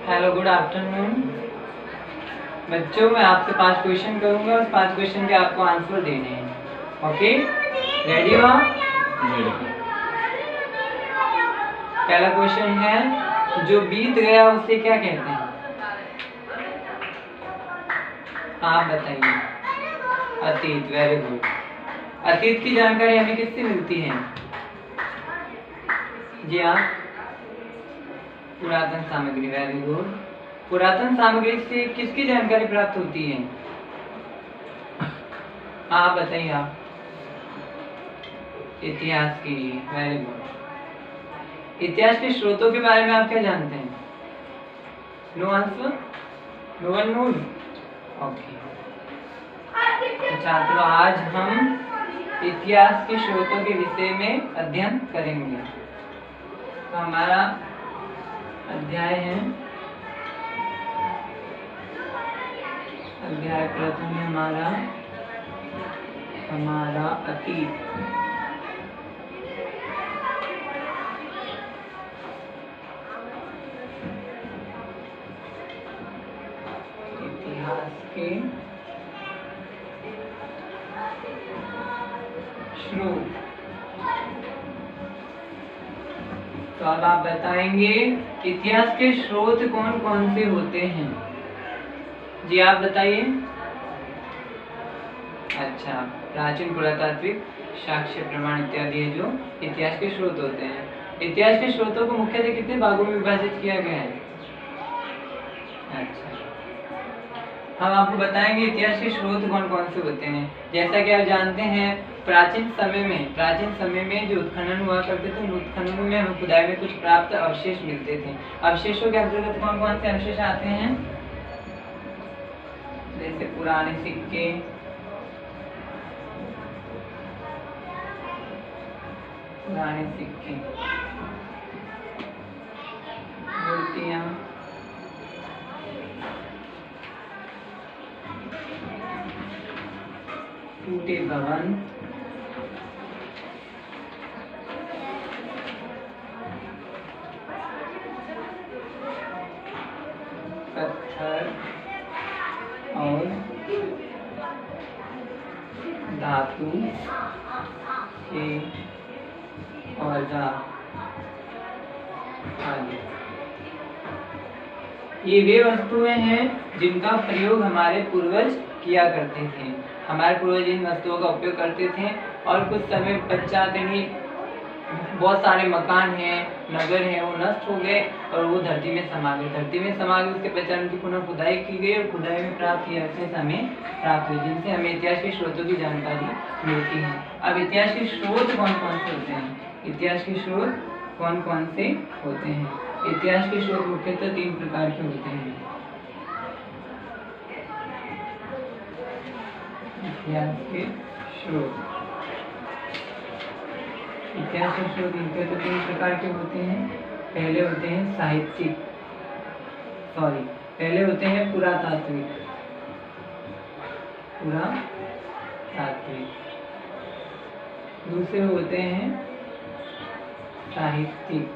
Hello, good afternoon बच्चों। मैं आपसे 5 क्वेश्चन करूंगा, उस 5 क्वेश्चन के आपको आंसर देने हैं। ओके, रेडी हो आप? पहला क्वेश्चन है, जो बीत गया उसे क्या कहते हैं? आप बताइए। अतीत। Very good. अतीत की जानकारी हमें किससे मिलती है? जी आप? पुरातन सामग्री। Very good. पुरातन सामग्री से किसकी जानकारी प्राप्त होती है? आप बताइए आप। इतिहास की। Very good. इतिहास के स्रोतों के बारे में आप क्या जानते हैं? No answer, no one knows. Okay, तो छात्रों आज हम इतिहास के स्रोतों के विषय में अध्ययन करेंगे। तो हमारा अध्याय है, अध्याय प्रथम है हमारा अतीत। इतिहास के स्रोत। तो अब आप बताएंगे इतिहास के स्रोत कौन कौन से होते हैं? जी आप बताइए। अच्छा, प्राचीन, पुरातात्विक, साक्ष्य, प्रमाण इत्यादि है जो इतिहास के स्रोत होते हैं। इतिहास के स्रोतों को मुख्यतः कितने भागों में विभाजित किया गया है? अच्छा, हम आपको बताएंगे इतिहास के स्रोत कौन कौन से होते हैं। जैसा कि आप जानते हैं, प्राचीन समय में जो उत्खनन हुआ करते थे, उन उत्खननों में हमें खुदाई में कुछ प्राप्त अवशेष मिलते थे। अवशेषों के अंतर्गत कौन कौन से अवशेष आते हैं? जैसे पुराने सिक्के, मूर्तियां, टूटे भवन, पत्थर और धातु के औजार आदि। ये वे वस्तुएं हैं जिनका प्रयोग हमारे पूर्वज किया करते थे। हमारे पूर्वज इन वस्तुओं का उपयोग करते थे और कुछ समय पश्चात इन्हीं बहुत सारे मकान हैं, नगर हैं, वो नष्ट हो गए और वो धरती में समा गए। उसके पश्चात उनकी पुनः खुदाई की गई और खुदाई में प्राप्त ये अवशेष हमें प्राप्त हुए, जिनसे हमें इतिहास के स्रोतों की जानकारी मिलती है। अब इतिहास के स्रोत कौन कौन से होते हैं? इतिहास के स्रोत कौन कौन से होते हैं? इतिहास के स्रोत मुख्यतः 3 प्रकार के होते हैं। इतिहास के स्रोत मुख्यतः 3 प्रकार के होते हैं। पहले होते हैं पुरातात्विक। दूसरे होते हैं साहित्यिक।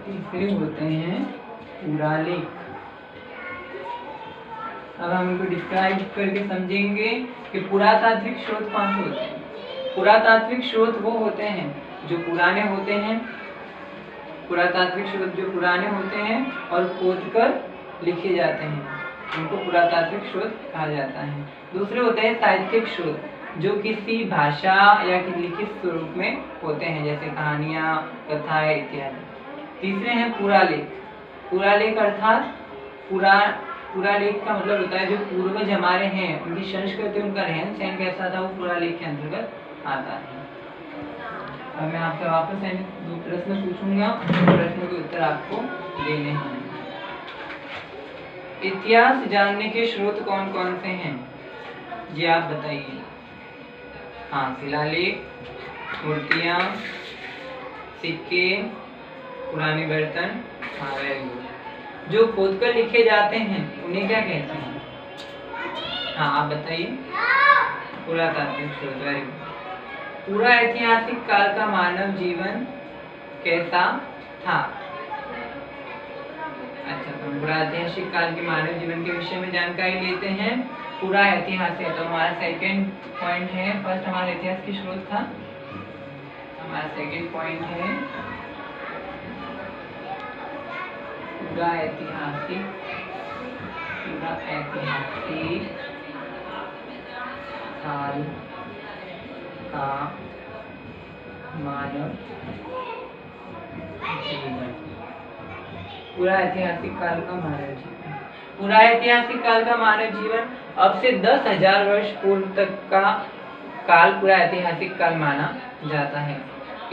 तीसरे होते हैं पुरालेख। अब हम इनको डिस्क्राइब करके समझेंगे कि पुरातात्विक स्रोत कौन से होते हैं। पुरातात्विक स्रोत वो होते हैं जो पुराने होते हैं। पुरातात्विक स्रोत जो पुराने होते हैं और खोदकर लिखे जाते हैं, उनको पुरातात्विक स्रोत कहा जाता है। दूसरे होते हैं साहित्यिक स्रोत, जो किसी भाषा या किसी लिखित स्वरूप में होते हैं, जैसे कहानियाँ, कथाएं इत्यादि। तीसरे हैं पुरालेख अर्थात पुरालेख का मतलब होता है जो पूर्वज हमारे हैं, उनकी संस्कृति, उनका रहन सहन कैसा था, वो पुरालेख के अंतर्गत आता है। अब मैं आपसे वापस 2 प्रश्न पूछूंगा, प्रश्नों के उत्तर आपको देने हैं। इतिहास जानने के स्रोत कौन कौन से हैं? जी आप बताइए। हाँ, शिलालेख, मूर्तियाँ, सिक्के, पुराने बर्तन। हाँ, वेरी गुड। जो खोदकर लिखे जाते हैं उन्हें क्या कहते हैं? हाँ, आप बताइए। पुरातात्विक स्रोत। Very good. पूरा ऐतिहासिक काल का मानव जीवन कैसा था? अच्छा, तो पूरा ऐतिहासिक काल के मानव जीवन के विषय में जानकारी लेते हैं। पूरा ऐतिहासिक, तो हमारा सेकंड पॉइंट है, फर्स्ट हमारा इतिहास की स्रोत था, हमारा सेकंड पॉइंट है पूरा ऐतिहासिक काल का मानव जीवन। पूरा ऐतिहासिक काल का मानव जीवन, पूरा ऐतिहासिक काल का मानव जीवन अब से 10,000 वर्ष पूर्व तक का काल पूरा ऐतिहासिक काल माना जाता है।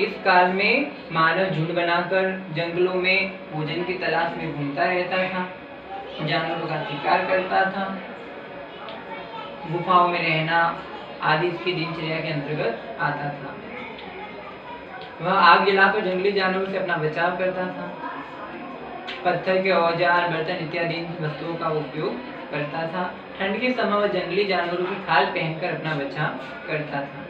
इस काल में मानव झुंड बनाकर जंगलों में भोजन की तलाश में घूमता रहता था, जानवरों का शिकार करता था, गुफाओं में रहना आदि इसकी दिनचर्या के अंतर्गत आता था। वह आग जलाकर जंगली जानवरों से अपना बचाव करता था, पत्थर के औजार, बर्तन इत्यादि वस्तुओं का उपयोग करता था। ठंड के समय वह जंगली जानवरों की खाल पहनकर अपना बचाव करता था।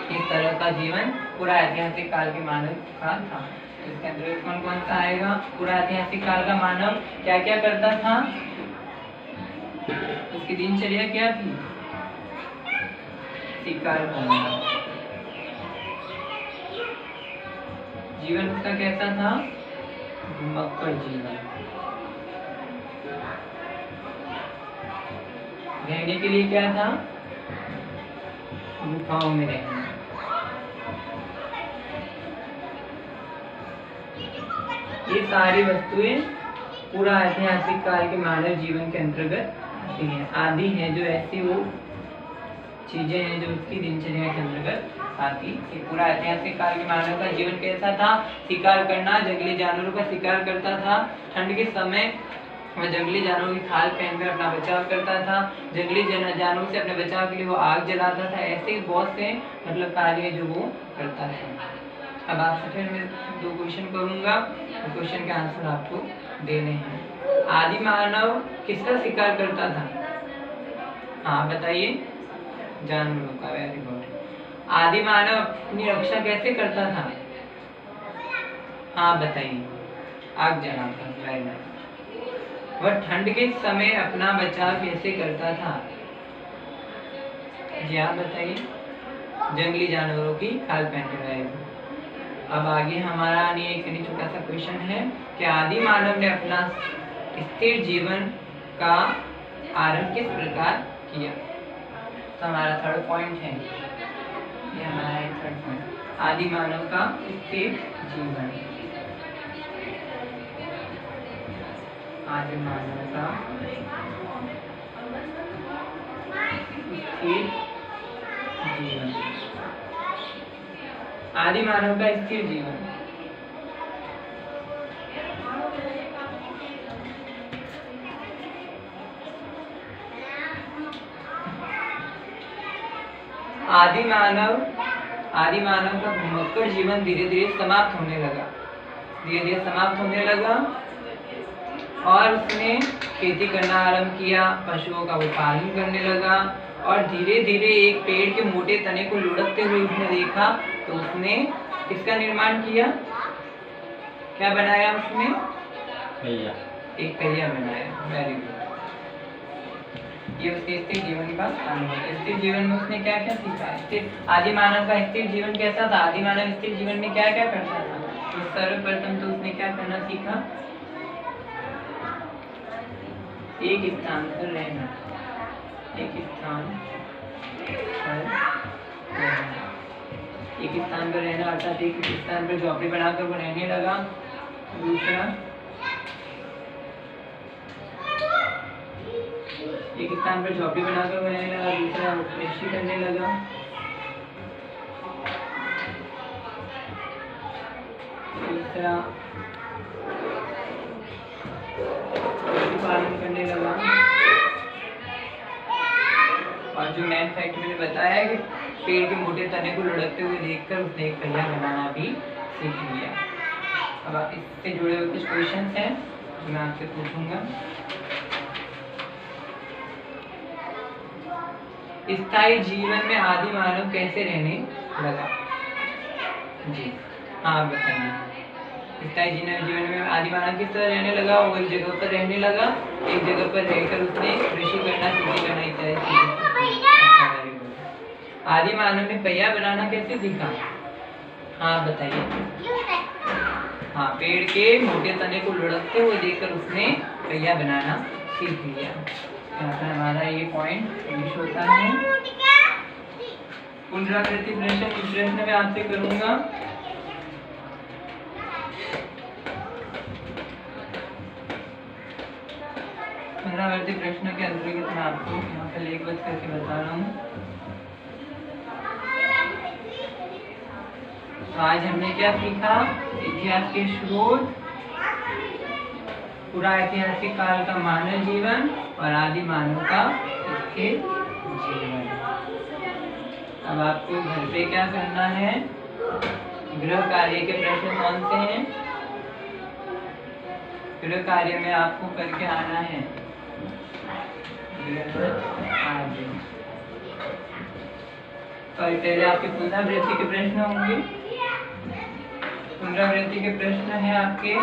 इस तरह का जीवन पूरा ऐतिहासिक काल के मानव का था। इसके अंतर्गत कौन कौन सा आएगा? पूरा ऐतिहासिक काल का मानव क्या क्या करता था, उसकी दिनचर्या क्या थी? शिकार करना। जीवन उसका कैसा था? घुमक्कड़ जीवन। रहने के लिए क्या था? गुफाओं में रहना। ये सारी वस्तुएं पूरा ऐतिहासिक काल के मानव जीवन के अंतर्गत आती हैं। आदि है जो ऐसी वो चीजें हैं जो उसकी दिनचर्या के अंतर्गत आती। पूरा ऐतिहासिक काल के मानव का जीवन कैसा था? शिकार करना, जंगली जानवरों का शिकार करता था। ठंड के समय वह जंगली जानवरों की खाल पहनकर अपना बचाव करता था। जंगली जानवरों से अपने बचाव के लिए वो आग जलाता था। ऐसे बहुत से मतलब कार्य जो वो करता है। अब आपसे फिर मैं 2 क्वेश्चन करूंगा, तो क्वेश्चन के आंसर आपको देने हैं। आदि मानव किसका शिकार करता था? हाँ बताइए। जानवरों का। Very good. आदि मानव अपनी रक्षा कैसे करता था? हाँ बताइए। आग जलाता। Very nice. वह ठंड के समय अपना बचाव कैसे करता था? जी आप बताइए। जंगली जानवरों की खाल पहन कर। अब आगे हमारा एक छोटा सा क्वेश्चन है कि आदि मानव ने अपना स्थिर जीवन का आरंभ किस प्रकार किया? तो हमारा थर्ड पॉइंट है, ये हमारा थर्ड पॉइंट, आदि मानव का स्थिर जीवन। आदि मानव का स्थिर जीवन। आदि मानव का स्थिर जीवन। आदि मानव का घुमक्कड़ जीवन धीरे धीरे समाप्त होने लगा और उसने खेती करना आरंभ किया, पशुओं का वो पालन करने लगा और धीरे धीरे एक पेड़ के मोटे तने को लुढ़कते हुए उसने देखा, तो उसने किसका निर्माण किया? क्या बनाया उसने? पहिया। एक पहिया बनाया। Very good. ये उसके स्थिर जीवन का अनुभव है। स्थिर जीवन में उसने क्या क्या सीखा? आदि मानव का स्थिर जीवन कैसा था? आदि मानव स्थिर जीवन में क्या क्या करता था? तो सर्वप्रथम तो उसने क्या करना सीखा? एक स्थान पर रहना। एक स्थान पर रहना अर्थात एक स्थान पर झोपड़ी बनाकर वो रहने लगा। दूसरा, एक स्थान पर झोपड़ी बनाकर वो रहने लगा। दूसरा, कृषि करने लगा। तीसरा, पालन करने लगा। और जो मेन फैक्ट मैंने बताया है कि पेड़ के मोटे तने को लुढ़कते हुए देखकर उसने एक पहिया बनाना भी सीख लिया। अब इससे जुड़े हुए कुछ क्वेश्चंस हैं जो मैं आपसे पूछूंगा। स्थायी जीवन में आदि मानव कैसे रहने लगा? जी हाँ बताइए। स्थायी जीवन में आदि मानव किस तरह रहने लगा, वो एक जगह पर रहने लगा, एक जगह पर रहकर उसने कृषि करना, खेती करना इत्यादि। आदि मानव ने पहिया बनाना कैसे सीखा? हाँ बताइए। हाँ, पेड़ के मोटे तने को लुढ़कते हुए देखकर उसने पहिया बनाना सीख लिया। यहाँ पर हमारा ये पॉइंट फिनिश होता है। पुनरावृत्ति प्रश्न, इस प्रश्न में आपसे करूंगा। पुनरावृत्ति प्रश्न के अंतर्गत मैं आपको यहाँ पर लेखबद्ध करके बता रहा हूँ। तो आज हमने क्या सीखा? इतिहास के स्रोत, पूरा ऐतिहासिक काल का मानव जीवन और आदि मानव का इसके जीवन। अब आपको घर पे क्या करना है? गृह कार्य के प्रश्न कौन से हैं? गृह कार्य में आपको करके आना है गृह कार्य। और पहले आपके पुनरावृत्ति के प्रश्न होंगे। पुनरावृत्ति के प्रश्न है आपके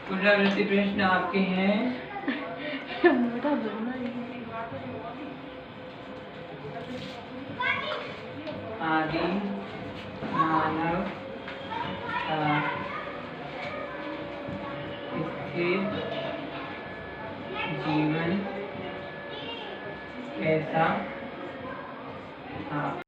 पुनरावृत्ति प्रश्न आपके हैं आदि मानव का स्थिर जीवन कैसा